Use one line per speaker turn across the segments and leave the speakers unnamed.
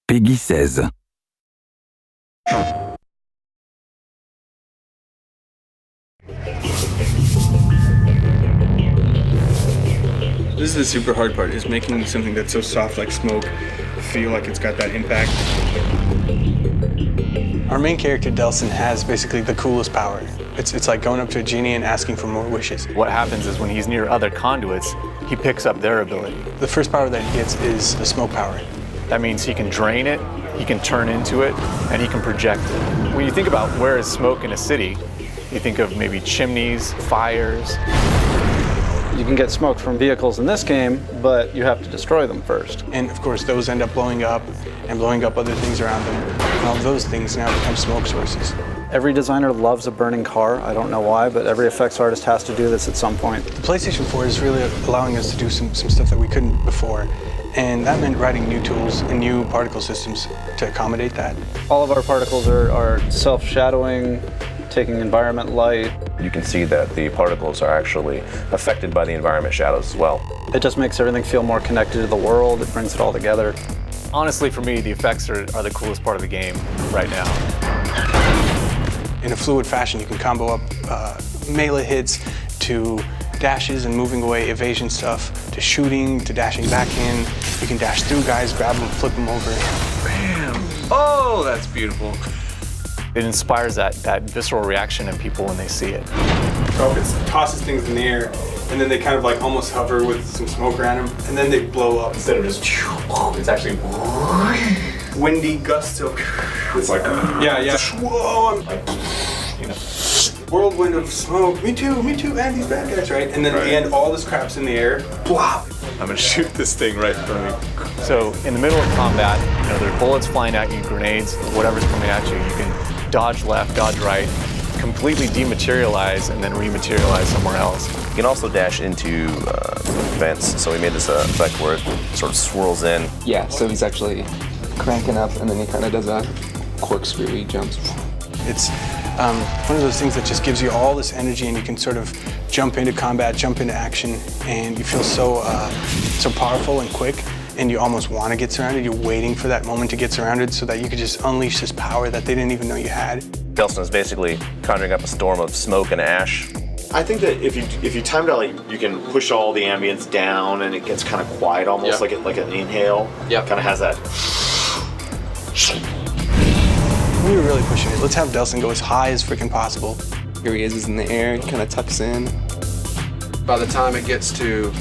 Peggy 16.
This is the super hard part, is making something that's so soft like smoke feel like it's got that impact. Our main character, Delson, has basically the coolest power. It's like going up to a genie and asking for more wishes.
What happens is when he's near other conduits, he picks up their ability.
The first power that he gets is the smoke power.
That means he can drain it, he can turn into it, and he can project it. When you think about where is smoke in a city, you think of maybe chimneys, fires.
You can get smoke from vehicles in this game, but you have to destroy them first.
And of course, those end up blowing up and blowing up other things around them. And all those things now become smoke sources.
Every designer loves a burning car. I don't know why, but every effects artist has to do this at some point.
The PlayStation 4 is really allowing us to do some stuff that we couldn't before. And that meant writing new tools and new particle systems to accommodate that.
All of our particles are self-shadowing, taking environment light.
You can see that the particles are actually affected by the environment shadows as well.
It just makes everything feel more connected to the world. It brings it all together.
Honestly, for me, the effects are the coolest part of the game right now.
In a fluid fashion, you can combo up melee hits to dashes and moving away evasion stuff, to shooting, to dashing back in. You can dash through guys, grab them, flip them over.
Bam! Oh, that's beautiful.
It inspires that visceral reaction in people when they see it.
It tosses things in the air, and then they kind of like almost hover with some smoke around them, and then they blow up. Instead of just, it's actually windy gusts of, it's like, whoa, whirlwind of smoke. Me too, and these bad guys, right? And then at the end, all this crap's in the air, blop.
I'm gonna shoot this thing right in front of me.
So in the middle of combat, there are bullets flying at you, grenades, whatever's coming at you. You can dodge left, dodge right, completely dematerialize, and then rematerialize somewhere else.
You can also dash into vents, so we made this effect where it sort of swirls in.
Yeah, so he's actually cranking up, and then he kind of does a corkscrew, he jumps.
It's one of those things that just gives you all this energy, and you can sort of jump into combat, jump into action, and you feel so powerful and quick, and you almost want to get surrounded. You're waiting for that moment to get surrounded so that you could just unleash this power that they didn't even know you had.
Delson is basically conjuring up a storm of smoke and ash.
I think that if you time it out, like, you can push all the ambience down, and it gets kind of quiet, almost like an inhale. Yeah, kind of has that.
We were really pushing it. Let's have Delson go as high as freaking possible.
Here he is in the air, he kind of tucks in.
By the time it gets to,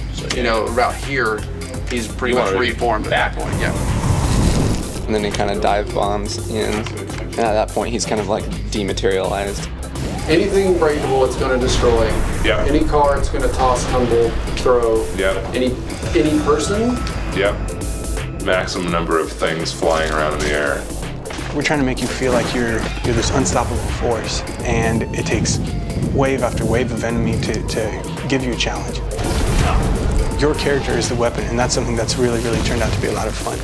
about here, he's pretty much reformed at that point, yeah.
And then he kind of dive bombs in. And at that point, he's kind of like dematerialized.
Anything breakable, it's going to destroy.
Yeah.
Any car, it's going to toss, tumble, throw.
Yeah.
Any person.
Yep. Maximum number of things flying around in the air.
We're trying to make you feel like you're this unstoppable force, and it takes wave after wave of enemy to give you a challenge. Your character is the weapon, and that's something that's really, really turned out to be a lot of fun.